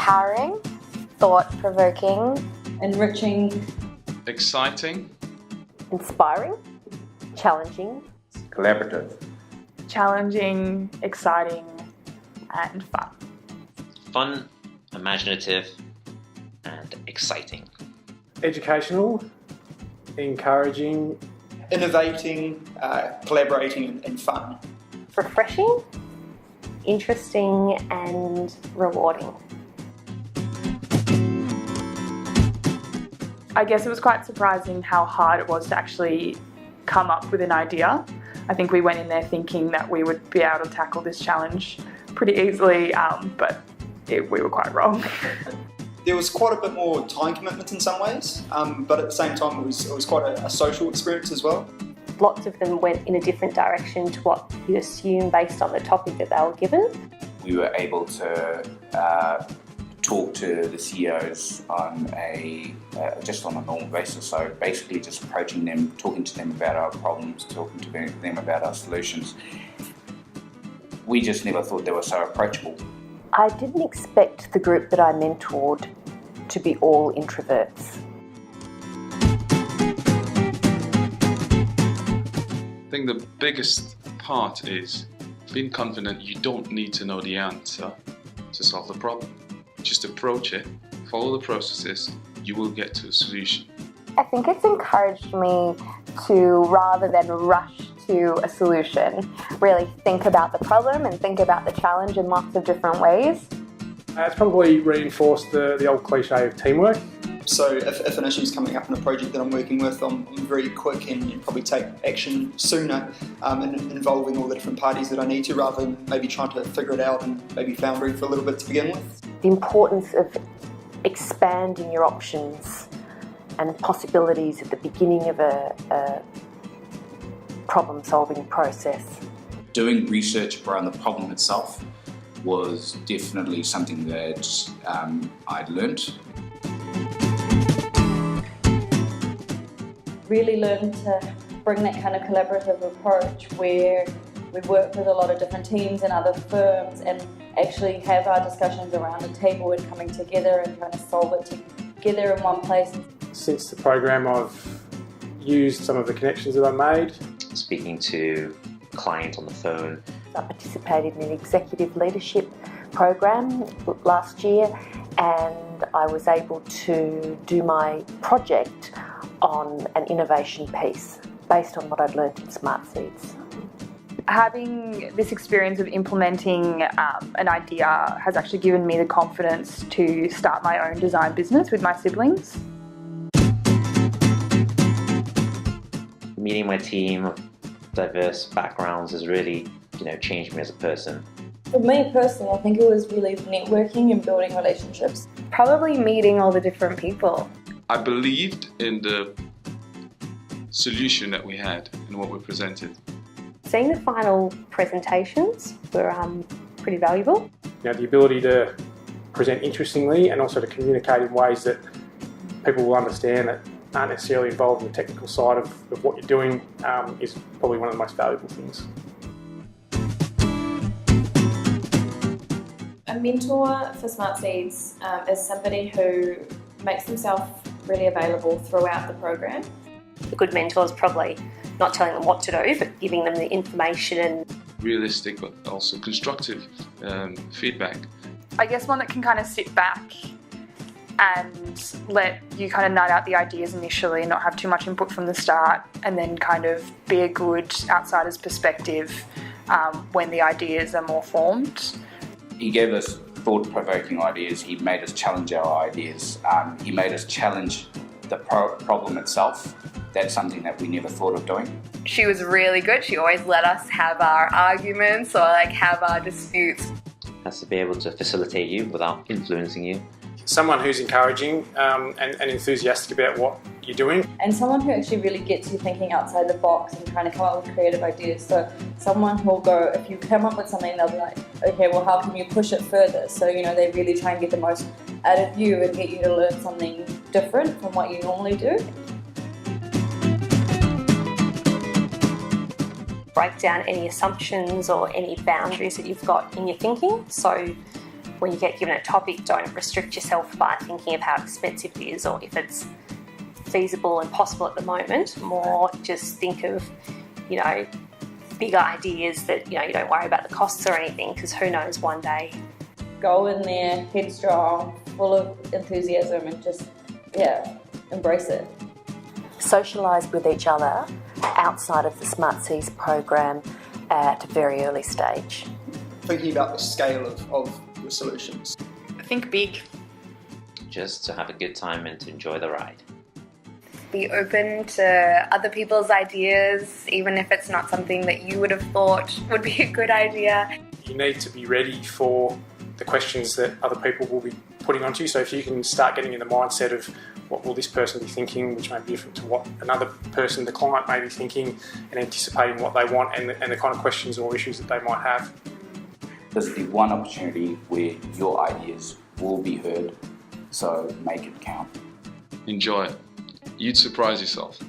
Empowering, thought-provoking, enriching, exciting, inspiring, challenging, collaborative, challenging, exciting, and fun. Fun, imaginative, and exciting. Educational, encouraging, innovating, collaborating, and fun. refreshing, interesting, and rewarding. I guess it was quite surprising how hard it was to actually come up with an idea. I think we went in there thinking that we would be able to tackle this challenge pretty easily, but we were quite wrong. There was quite a bit more time commitment in some ways, but at the same time it was quite a social experience as well. Lots of them went in a different direction to what you'd assume based on the topic that they were given. We were able to talk to the CEOs on just on a normal basis. So basically just approaching them, talking to them about our problems, talking to them about our solutions. We just never thought they were so approachable. I didn't expect the group that I mentored to be all introverts. I think the biggest part is being confident you don't need to know the answer to solve the problem. Just approach it, follow the processes, you will get to a solution. I think it's encouraged me to, rather than rush to a solution, really think about the problem and think about the challenge in lots of different ways. It's probably reinforced the old cliche of teamwork. So if an issue is coming up in a project that I'm working with, I'm very quick and probably take action sooner in involving all the different parties that I need to, rather than maybe trying to figure it out and maybe floundering for a little bit to begin with. The importance of expanding your options and possibilities at the beginning of a problem-solving process. Doing research around the problem itself was definitely something that I'd learnt. really learn to bring that kind of collaborative approach where we work with a lot of different teams and other firms and actually have our discussions around the table and coming together and trying to solve it together in one place. Since the program, I've used some of the connections that I made. Speaking to clients on the phone. I participated in an executive leadership program last year, and I was able to do my project on an innovation piece based on what I'd learned in Smart Seeds. Having this experience of implementing an idea has actually given me the confidence to start my own design business with my siblings. Meeting my team of diverse backgrounds has really, changed me as a person. For me personally, I think it was really networking and building relationships. Probably meeting all the different people. I believed in the solution that we had and what we presented. Seeing the final presentations were pretty valuable. The ability to present interestingly and also to communicate in ways that people will understand that aren't necessarily involved in the technical side of what you're doing is probably one of the most valuable things. A mentor for Smart Seeds is somebody who makes themselves really available throughout the program. A good mentor is probably not telling them what to do, but giving them the information and Realistic but also constructive feedback. I guess one that can kind of sit back and let you kind of nut out the ideas initially and not have too much input from the start, and then kind of be a good outsider's perspective when the ideas are more formed. He gave us thought-provoking ideas. He made us challenge our ideas. He made us challenge the problem itself. That's something that we never thought of doing. she was really good. She always let us have our arguments or have our disputes. Has to be able to facilitate you without influencing you. Someone who's encouraging and enthusiastic about what you're doing. And someone who actually really gets you thinking outside the box and trying to come up with creative ideas. So someone who'll go, if you come up with something, they'll be like, okay, well, how can you push it further? So, they really try and get the most out of you and get you to learn something different from what you normally do. Break down any assumptions or any boundaries that you've got in your thinking. So when you get given a topic, don't restrict yourself by thinking of how expensive it is or if it's feasible and possible at the moment. More just think of, bigger ideas that, you don't worry about the costs or anything, because who knows, one day. Go in there, headstrong, full of enthusiasm, and just, embrace it. Socialise with each other outside of the Smart Seas program at a very early stage. Thinking about the scale of your solutions. Think big. Just to have a good time and to enjoy the ride. Be open to other people's ideas, even if it's not something that you would have thought would be a good idea. You need to be ready for the questions that other people will be putting onto you. So if you can start getting in the mindset of what will this person be thinking, which may be different to what another person, the client, may be thinking, and anticipating what they want and the kind of questions or issues that they might have. This is the one opportunity where your ideas will be heard, so make it count. Enjoy it. You'd surprise yourself.